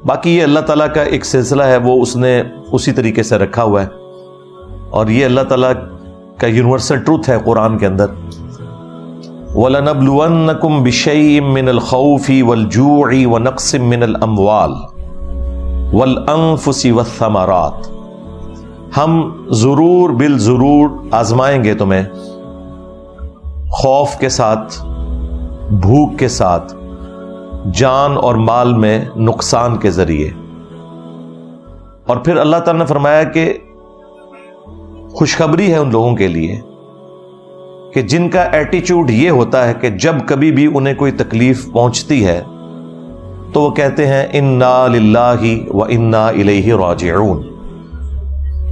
باقی یہ اللہ تعالیٰ کا ایک سلسلہ ہے، وہ اس نے اسی طریقے سے رکھا ہوا ہے، اور یہ اللہ تعالیٰ کا یونیورسل ٹروتھ ہے قرآن کے اندر. وَلَنَبْلُوَنَّكُمْ بِشَيْءٍ مِّنَ الْخَوْفِ وَالْجُوعِ وَنَقْصٍ مِّنَ الْأَمْوَالِ وَالْأَنفُسِ وَالثَّمَرَاتِ. ہم ضرور بالضرور آزمائیں گے تمہیں خوف کے ساتھ، بھوک کے ساتھ، جان اور مال میں نقصان کے ذریعے. اور پھر اللہ تعالیٰ نے فرمایا کہ خوشخبری ہے ان لوگوں کے لیے کہ جن کا ایٹیچیوڈ یہ ہوتا ہے کہ جب کبھی بھی انہیں کوئی تکلیف پہنچتی ہے تو وہ کہتے ہیں انا للہ و انا الیہ راجعون.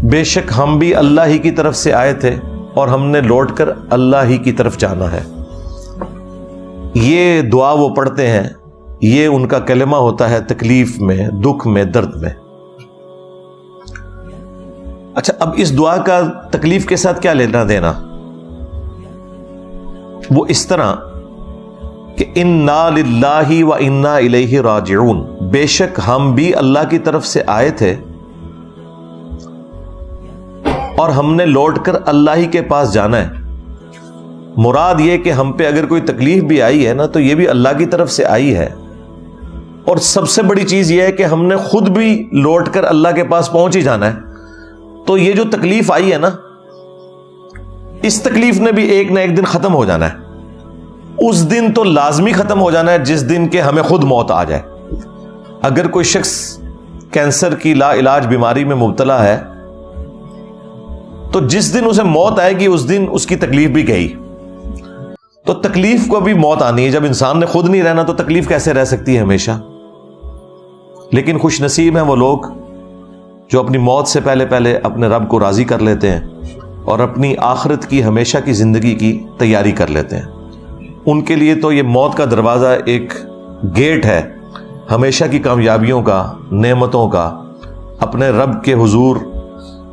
بے شک ہم بھی اللہ ہی کی طرف سے آئے تھے اور ہم نے لوٹ کر اللہ ہی کی طرف جانا ہے. یہ دعا وہ پڑھتے ہیں، یہ ان کا کلمہ ہوتا ہے تکلیف میں، دکھ میں، درد میں. اچھا، اب اس دعا کا تکلیف کے ساتھ کیا لینا دینا؟ وہ اس طرح کہ انا للہ و انا الیہ راجعون، بے شک ہم بھی اللہ کی طرف سے آئے تھے اور ہم نے لوٹ کر اللہ ہی کے پاس جانا ہے. مراد یہ کہ ہم پہ اگر کوئی تکلیف بھی آئی ہے نا تو یہ بھی اللہ کی طرف سے آئی ہے. اور سب سے بڑی چیز یہ ہے کہ ہم نے خود بھی لوٹ کر اللہ کے پاس پہنچ ہی جانا ہے. تو یہ جو تکلیف آئی ہے نا، اس تکلیف نے بھی ایک نہ ایک دن ختم ہو جانا ہے. اس دن تو لازمی ختم ہو جانا ہے جس دن کہ ہمیں خود موت آ جائے. اگر کوئی شخص کینسر کی لا علاج بیماری میں مبتلا ہے تو جس دن اسے موت آئے گی اس دن اس کی تکلیف بھی گئی. تو تکلیف کو بھی موت آنی ہے. جب انسان نے خود نہیں رہنا تو تکلیف کیسے رہ سکتی ہے ہمیشہ؟ لیکن خوش نصیب ہیں وہ لوگ جو اپنی موت سے پہلے پہلے اپنے رب کو راضی کر لیتے ہیں اور اپنی آخرت کی ہمیشہ کی زندگی کی تیاری کر لیتے ہیں. ان کے لیے تو یہ موت کا دروازہ ایک گیٹ ہے ہمیشہ کی کامیابیوں کا، نعمتوں کا، اپنے رب کے حضور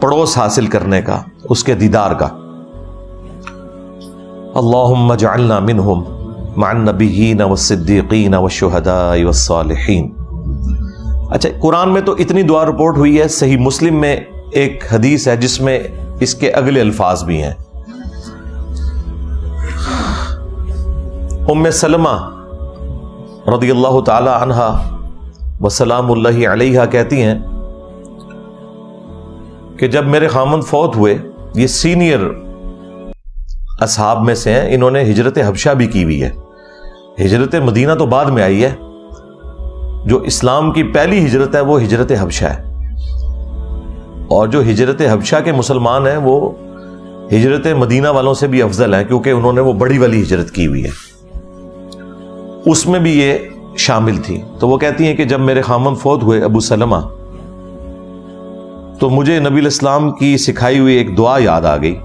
پڑوس حاصل کرنے کا، اس کے دیدار کا. اللہم اجعلنا منہم مع النبیین والصدیقین والشہداء والصالحین. اچھا، قرآن میں تو اتنی دعا رپورٹ ہوئی ہے. صحیح مسلم میں ایک حدیث ہے جس میں اس کے اگلے الفاظ بھی ہیں. ام سلمہ رضی اللہ تعالی عنہا وسلام اللہ علیہا کہتی ہیں کہ جب میرے خامند فوت ہوئے، یہ سینئر اصحاب میں سے ہیں، انہوں نے ہجرت حبشہ بھی کی ہوئی ہے. ہجرت مدینہ تو بعد میں آئی ہے، جو اسلام کی پہلی ہجرت ہے وہ ہجرت حبشہ ہے. اور جو ہجرت حبشہ کے مسلمان ہیں وہ ہجرت مدینہ والوں سے بھی افضل ہیں، کیونکہ انہوں نے وہ بڑی والی ہجرت کی ہوئی ہے. اس میں بھی یہ شامل تھی. تو وہ کہتی ہیں کہ جب میرے خامند فوت ہوئے ابو سلمہ، تو مجھے نبی الاسلام کی سکھائی ہوئی ایک دعا یاد آ گئی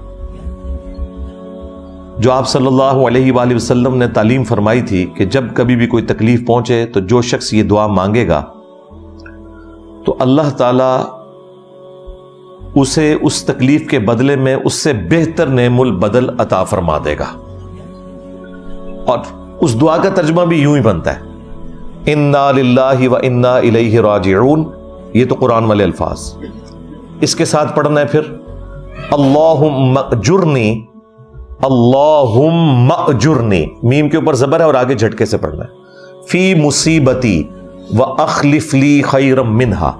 جو آپ صلی اللہ علیہ وآلہ وسلم نے تعلیم فرمائی تھی کہ جب کبھی بھی کوئی تکلیف پہنچے تو جو شخص یہ دعا مانگے گا تو اللہ تعالی اسے اس تکلیف کے بدلے میں اس سے بہتر نعم البدل عطا فرما دے گا. اور اس دعا کا ترجمہ بھی یوں ہی بنتا ہے، انا للہ و انا الیہ راجعون. یہ تو قرآن والے الفاظ. اس کے ساتھ پڑھنا ہے پھر اللہم اجرنی، اللہم اجرنی، میم کے اوپر زبر ہے اور آگے جھٹکے سے پڑھنا ہے، فی مصیبتی واخلف لی خیرا منہا.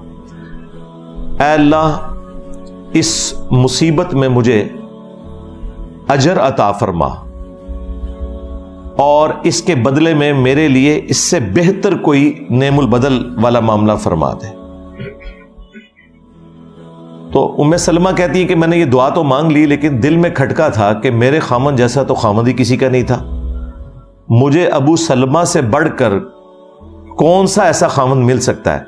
اے اللہ اس مصیبت میں مجھے اجر عطا فرما اور اس کے بدلے میں میرے لیے اس سے بہتر کوئی نعم البدل والا معاملہ فرما دے. تو ام سلمہ کہتی ہے کہ میں نے یہ دعا تو مانگ لی لیکن دل میں کھٹکا تھا کہ میرے خامند جیسا تو خامند ہی کسی کا نہیں تھا. مجھے ابو سلمہ سے بڑھ کر کون سا ایسا خامند مل سکتا ہے؟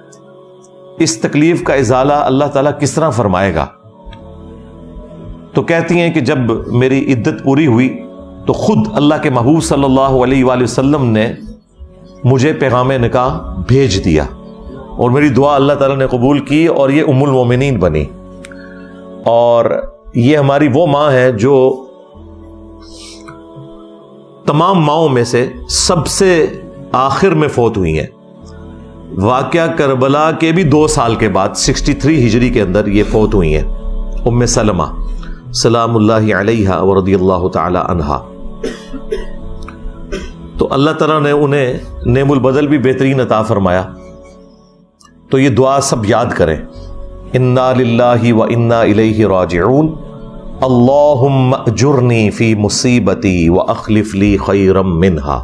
اس تکلیف کا ازالہ اللہ تعالیٰ کس طرح فرمائے گا؟ تو کہتی ہیں کہ جب میری عدت پوری ہوئی تو خود اللہ کے محبوب صلی اللہ علیہ وآلہ وسلم نے مجھے پیغام نکاح بھیج دیا اور میری دعا اللہ تعالیٰ نے قبول کی اور یہ ام المومنین بنی. اور یہ ہماری وہ ماں ہے جو تمام ماؤں میں سے سب سے آخر میں فوت ہوئی ہیں. واقعہ کربلا کے بھی 2 سال کے بعد 63 ہجری کے اندر یہ فوت ہوئی ہیں ام سلمہ سلام اللہ علیہا ورضی اللہ تعالی عنہا. تو اللہ تعالیٰ نے انہیں نعم البدل بھی بہترین عطا فرمایا. تو یہ دعا سب یاد کریں, انا للہ و انا الیہ راجعون, اللہم اجرنی فی مصیبتی و اخلف لی خیرا منہا.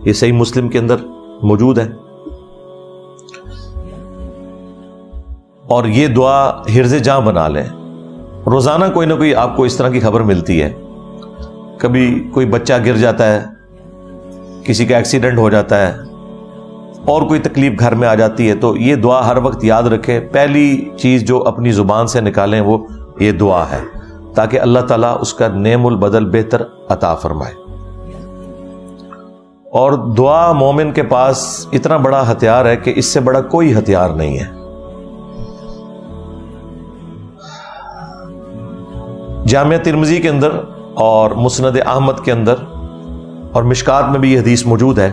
یہ صحیح مسلم کے اندر موجود ہے. اور یہ دعا حرز جاں بنا لیں. روزانہ کوئی نہ کوئی آپ کو اس طرح کی خبر ملتی ہے. کبھی کوئی بچہ گر جاتا ہے, کسی کا ایکسیڈنٹ ہو جاتا ہے, اور کوئی تکلیف گھر میں آ جاتی ہے, تو یہ دعا ہر وقت یاد رکھیں. پہلی چیز جو اپنی زبان سے نکالیں وہ یہ دعا ہے, تاکہ اللہ تعالیٰ اس کا نعم البدل بہتر عطا فرمائے. اور دعا مومن کے پاس اتنا بڑا ہتھیار ہے کہ اس سے بڑا کوئی ہتھیار نہیں ہے. جامعہ ترمذی کے اندر اور مسند احمد کے اندر اور مشکات میں بھی یہ حدیث موجود ہے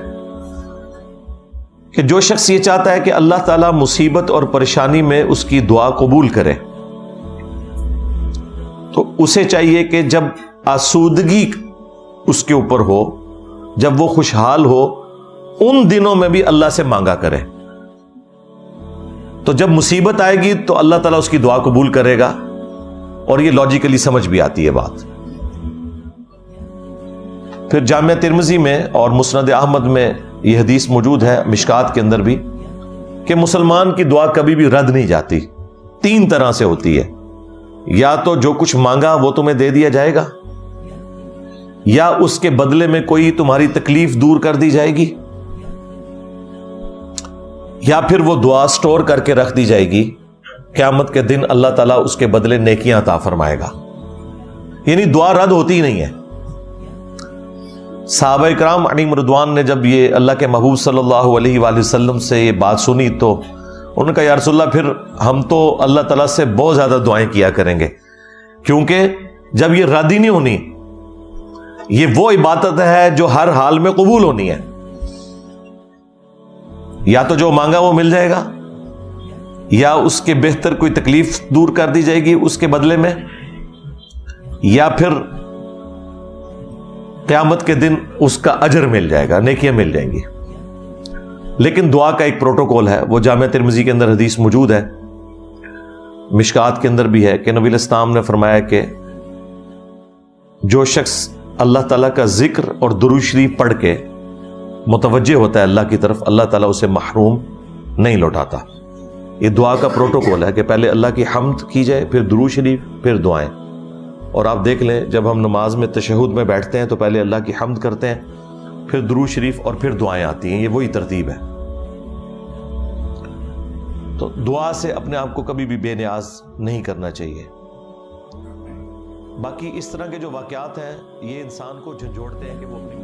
کہ جو شخص یہ چاہتا ہے کہ اللہ تعالیٰ مصیبت اور پریشانی میں اس کی دعا قبول کرے, تو اسے چاہیے کہ جب آسودگی اس کے اوپر ہو, جب وہ خوشحال ہو, ان دنوں میں بھی اللہ سے مانگا کرے. تو جب مصیبت آئے گی تو اللہ تعالیٰ اس کی دعا قبول کرے گا, اور یہ لاجیکلی سمجھ بھی آتی ہے بات. پھر جامعہ ترمذی میں اور مسند احمد میں یہ حدیث موجود ہے, مشکات کے اندر بھی, کہ مسلمان کی دعا کبھی بھی رد نہیں جاتی. 3 طرح سے ہوتی ہے, یا تو جو کچھ مانگا وہ تمہیں دے دیا جائے گا, یا اس کے بدلے میں کوئی تمہاری تکلیف دور کر دی جائے گی, یا پھر وہ دعا سٹور کر کے رکھ دی جائے گی. قیامت کے دن اللہ تعالیٰ اس کے بدلے نیکیاں عطا فرمائے گا. یعنی دعا رد ہوتی ہی نہیں ہے. صحابہ اکرام علیہم رضوان نے جب یہ اللہ کے محبوب صلی اللہ علیہ وآلہ وسلم سے یہ بات سنی تو انہوں نے کہا یا رسول اللہ, پھر ہم تو اللہ تعالیٰ سے بہت زیادہ دعائیں کیا کریں گے, کیونکہ جب یہ رد ہی نہیں ہونی, یہ وہ عبادت ہے جو ہر حال میں قبول ہونی ہے. یا تو جو مانگا وہ مل جائے گا, یا اس کے بہتر کوئی تکلیف دور کر دی جائے گی اس کے بدلے میں, یا پھر قیامت کے دن اس کا اجر مل جائے گا, نیکیاں مل جائیں گی. لیکن دعا کا ایک پروٹوکول ہے, وہ جامعہ ترمذی کے اندر حدیث موجود ہے, مشکات کے اندر بھی ہے, کہ نبی علیہ السلام نے فرمایا کہ جو شخص اللہ تعالیٰ کا ذکر اور درود شریف پڑھ کے متوجہ ہوتا ہے اللہ کی طرف, اللہ تعالیٰ اسے محروم نہیں لوٹاتا. یہ دعا کا پروٹوکول ہے کہ پہلے اللہ کی حمد کی جائے, پھر درود شریف, پھر دعائیں. اور آپ دیکھ لیں جب ہم نماز میں تشہد میں بیٹھتے ہیں تو پہلے اللہ کی حمد کرتے ہیں, پھر درود شریف, اور پھر دعائیں آتی ہیں. یہ وہی ترتیب ہے. تو دعا سے اپنے آپ کو کبھی بھی بے نیاز نہیں کرنا چاہیے. باقی اس طرح کے جو واقعات ہیں یہ انسان کو جھنجھوڑتے ہیں کہ وہ اپنی